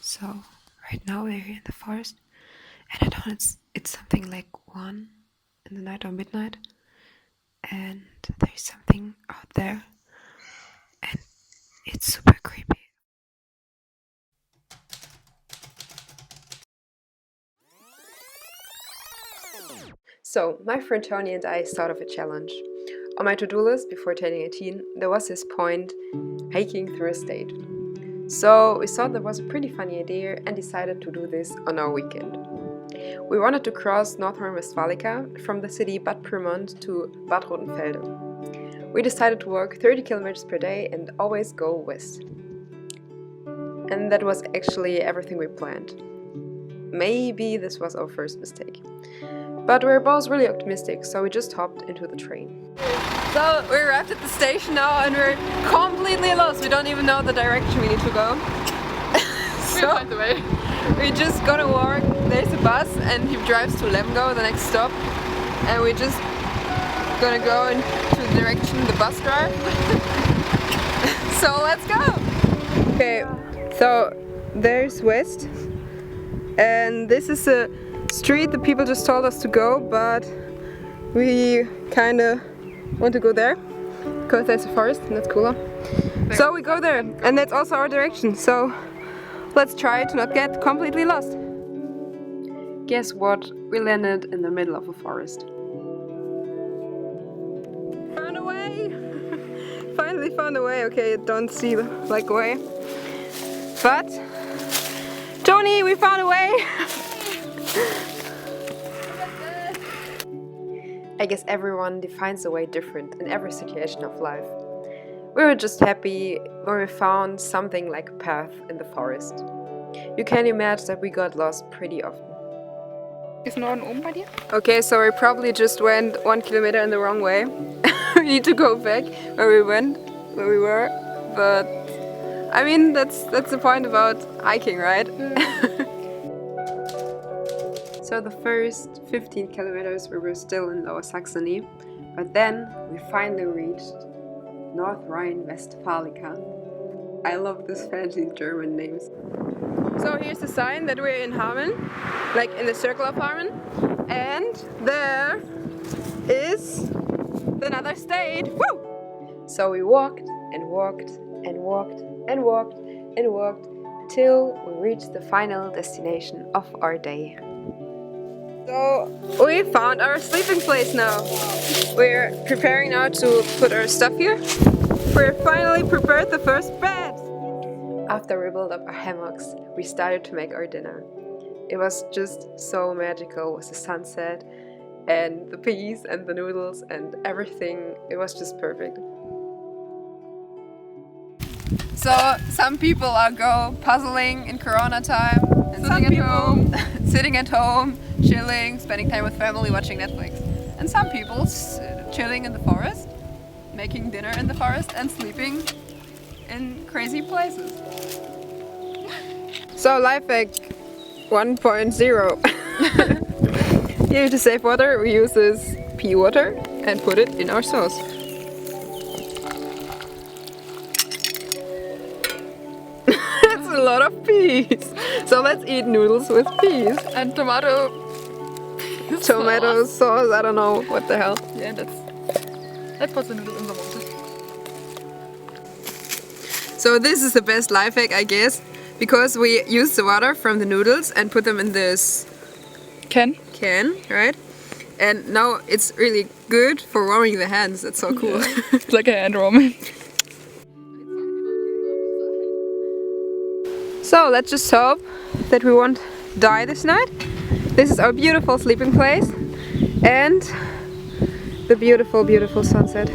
So right now we're here in the forest, and I know it's something like 1 in the night or midnight, and there's something out there, and it's super creepy. So my friend Toni and I thought of a challenge. On my to-do list before turning 18, there was this point, hiking through a state. So we thought that was a pretty funny idea and decided to do this on our weekend. We wanted to cross North Rhine-Westphalia from the city Bad Pyrmont to Bad Rotenfelde. We decided to walk 30 kilometers per day and always go west. And that was actually everything we planned. Maybe this was our first mistake. But we were both really optimistic, so we just hopped into the train. So we arrived at the station now and we're completely lost. We don't even know the direction we need to go. We'll find the way. We just gotta walk. There's a bus and he drives to Lemgo, the next stop. And we just gonna go into the direction the bus drives. So let's go! Okay, so there's west. And this is a street the people just told us to go, but we kinda want to go there because there's a forest and that's cooler. So we go there, and that's also our direction. So let's try to not get completely lost. Guess what? We landed in the middle of a forest. Found a way! Finally found a way. Okay, don't see like way. But Toni, we found a way! I guess everyone defines the way different in every situation of life. We were just happy when we found something like a path in the forest. You can imagine that we got lost pretty often. Ist Norden oben bei dir? Okay, so we probably just went 1 kilometer in the wrong way. We need to go back where we were. But I mean, that's the point about hiking, right? So the first 15 kilometers we were still in Lower Saxony, but then we finally reached North Rhine-Westphalia. I love these fancy German names. So here's the sign that we're in Hameln, like in the circle of Hameln, and there is another state. Woo! So we walked and walked and walked and walked and walked till we reached the final destination of our day. So we found our sleeping place now. We're preparing now to put our stuff here. We're finally prepared the first bed. After we built up our hammocks, we started to make our dinner. It was just so magical with the sunset and the peas and the noodles and everything. It was just perfect. So some people are go puzzling in Corona time, and sitting at home, chilling, spending time with family, watching Netflix. And some people chilling in the forest, making dinner in the forest and sleeping in crazy places. So life hack 1.0. Here to save water, we use this pea water and put it in our sauce. A lot of peas. So let's eat noodles with peas. And tomato sauce, I don't know what the hell. Yeah, let's put the noodles in the water. So this is the best life hack, I guess, because we use the water from the noodles and put them in this can, right? And now it's really good for warming the hands. That's so cool. Yeah. It's like a hand warming. So let's just hope that we won't die this night. This is our beautiful sleeping place and the beautiful, beautiful sunset.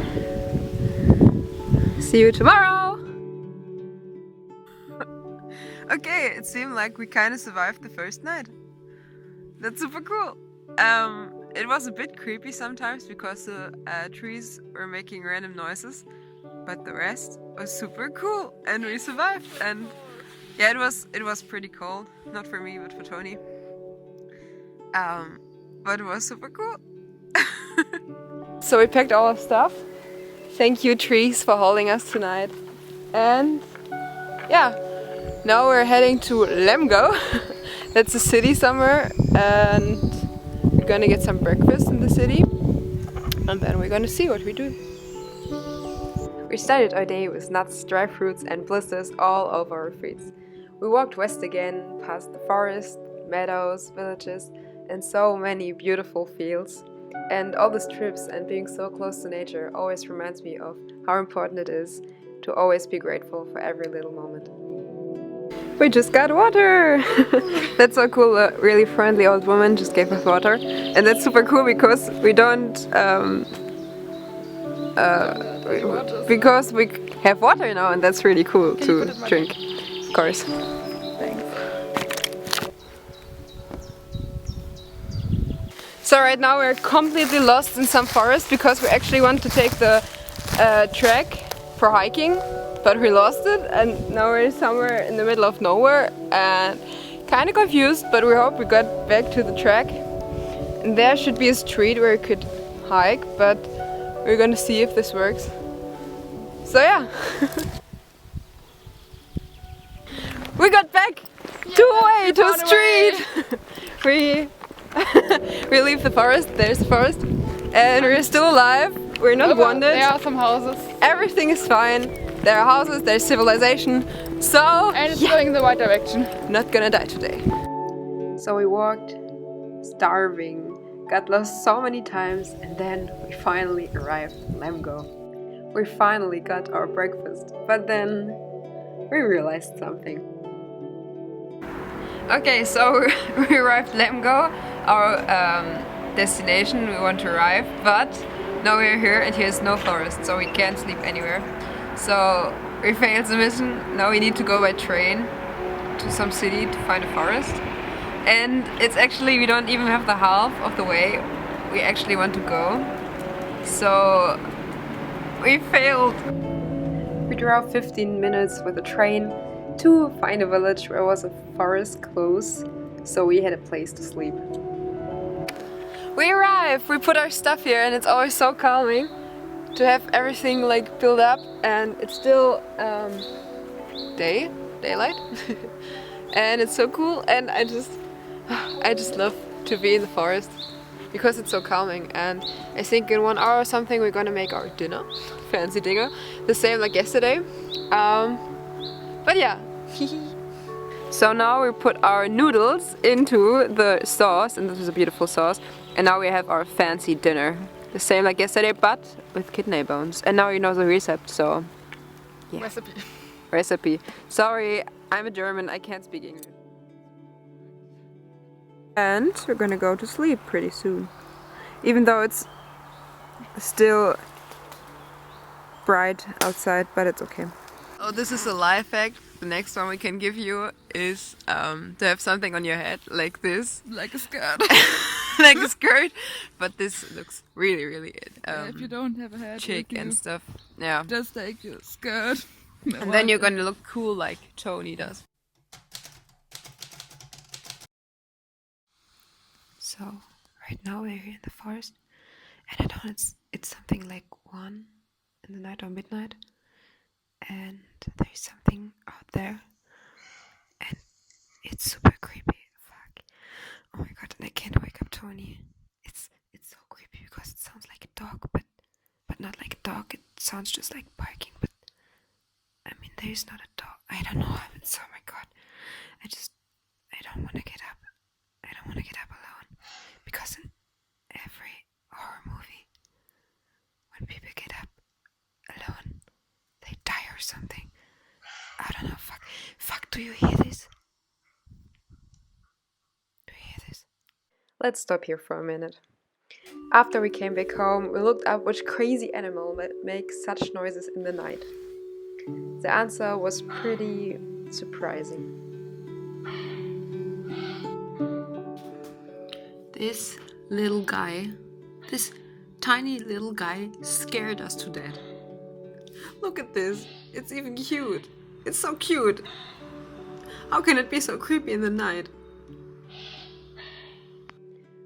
See you tomorrow! Okay, it seemed like we kind of survived the first night. That's super cool. It was a bit creepy sometimes because the trees were making random noises, but the rest was super cool and we survived. And yeah, it was pretty cold. Not for me, but for Toni. But it was super cool. So we packed all our stuff. Thank you, trees, for holding us tonight. And yeah, Now we're heading to Lemgo. That's a city somewhere, and we're gonna get some breakfast in the city, and then we're gonna see what we do. We started our day with nuts, dry fruits, and blisters all over our feet. We walked west again, past the forest, meadows, villages, and so many beautiful fields. And all these trips and being so close to nature always reminds me of how important it is to always be grateful for every little moment. We just got water! That's so cool, a really friendly old woman just gave us water. And that's super cool because we don't... because we have water now, and that's really cool to drink, of course. Thanks. So right now we're completely lost in some forest because we actually want to take the track for hiking, but we lost it, and now we're somewhere in the middle of nowhere and kind of confused, but we hope we got back to the track. And there should be a street where we could hike, but we're gonna see if this works. So yeah. We got back to a street. We leave the forest, there's the forest, and we're still alive. We're not wounded. There are some houses. Everything is fine. There are houses, there's civilization. So And it's going in the right direction. not gonna die today. So we walked, starving, got lost so many times, and then we finally arrived in Lemgo. We finally got our breakfast, but then we realized something. Okay, so we arrived Lemgo, our destination we want to arrive, but now we're here and here's no forest, so we can't sleep anywhere. So we failed the mission. Now we need to go by train to some city to find a forest. And it's actually, we don't even have the half of the way we actually want to go. So we failed. We drove 15 minutes with a train to find a village where was a forest close, so we had a place to sleep. We arrived! We put our stuff here, and it's always so calming to have everything like built up, and it's still daylight, and it's so cool. And I just love to be in the forest because it's so calming. And I think in 1 hour or something we're gonna make our dinner, fancy dinner, the same like yesterday. But yeah. So now we put our noodles into the sauce, and this is a beautiful sauce. And now we have our fancy dinner, the same like yesterday, but with kidney bones. And now you know the recipe, so yeah. Recipe. Sorry, I'm a German, I can't speak English. And we're gonna go to sleep pretty soon. Even though it's still bright outside, but it's okay. Oh, this is a life hack. The next one we can give you is to have something on your head like this. Like a skirt. Like a skirt. But this looks really, really if you don't have a hat, chic and stuff. Yeah. just take your skirt. And then you're gonna look cool like Toni does. So, right now we're here in the forest. And I know it's something like 1 in the night or midnight. And there's something out there, and it's super creepy. Fuck! Oh my god! And I can't wake up Toni. It's so creepy because it sounds like a dog, but not like a dog. It sounds just like barking. But I mean, there's not a dog. I don't know. It's, oh my god! I don't want to get up. I don't want to get up alone because in every horror movie, when people get up alone, they die or something. I don't know, fuck, do you hear this? Do you hear this? Let's stop here for a minute. After we came back home, we looked up which crazy animal makes such noises in the night. The answer was pretty surprising. This little guy, this tiny little guy scared us to death. Look at this, it's even cute. It's so cute. How can it be so creepy in the night?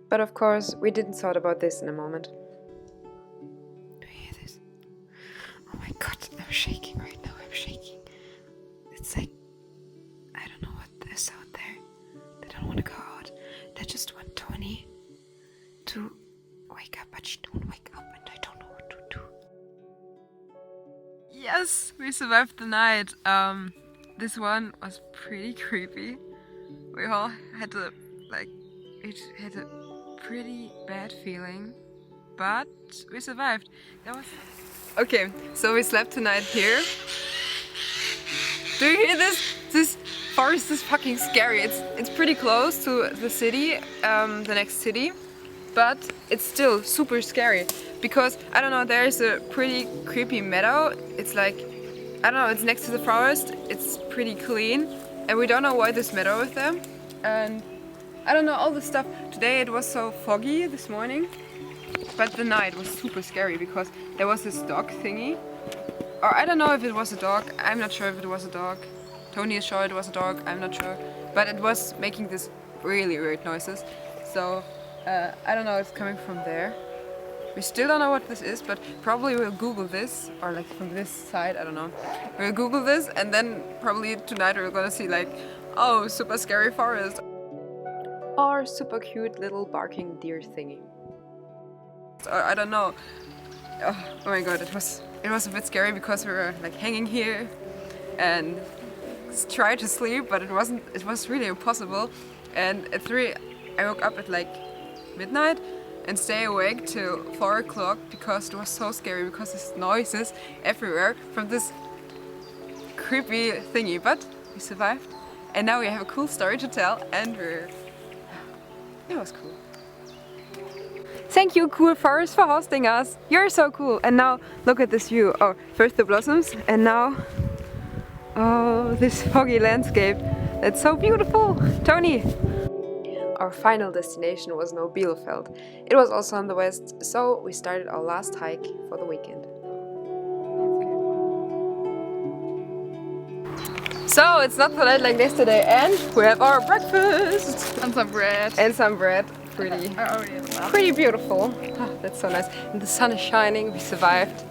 But of course, we didn't thought about this in a moment. Do you hear this? Oh my god, I'm shaking right now, I'm shaking. It's like, survived the night. This one was pretty creepy. We all had a pretty bad feeling, but we survived. Okay, so we slept tonight here. Do you hear this? This forest is fucking scary. It's pretty close to the city, the next city, but it's still super scary because I don't know. There's a pretty creepy meadow. It's like, I don't know. It's next to the forest. It's pretty clean, and we don't know why this meadow is there. And I don't know all the stuff. Today it was so foggy this morning, but the night was super scary because there was this dog thingy. Or I don't know if it was a dog. I'm not sure if it was a dog. Toni is sure it was a dog. I'm not sure. But it was making this really weird noises. So I don't know. It's coming from there. We still don't know what this is, but probably we'll Google this, or like from this side. I don't know. We'll Google this, and then probably tonight we're gonna see like, oh, super scary forest, or super cute little barking deer thingy. Or I don't know. Oh my god, it was a bit scary because we were like hanging here and tried to sleep, but it was really impossible. And at 3 I woke up at like midnight and stay awake till 4 o'clock because it was so scary because there's noises everywhere from this creepy thingy. But we survived, and now we have a cool story to tell, and it was cool. Thank you, cool forest, for hosting us. You're so cool. And now look at this view. Oh, first the blossoms, and now, oh, this foggy landscape. That's so beautiful. Toni. Our final destination was now Bielefeld. It was also on the west, so we started our last hike for the weekend. So it's not so late like yesterday, and we have our breakfast And some bread. and some bread. I already ate that. Pretty beautiful. Oh, that's so nice. And the sun is shining. We survived.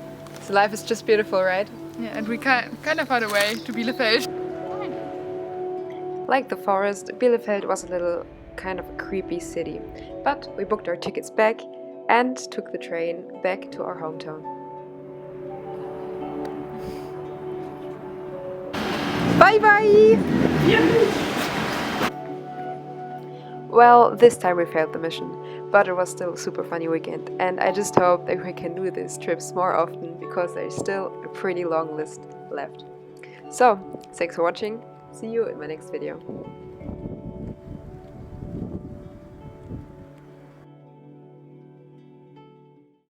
So life is just beautiful, right? Yeah, and we kind of found a way to Bielefeld. Like the forest, Bielefeld was a little kind of a creepy city. But we booked our tickets back and took the train back to our hometown. Bye bye! Well, this time we failed the mission, but it was still a super funny weekend, and I just hope that we can do these trips more often because there's still a pretty long list left. So, thanks for watching, see you in my next video.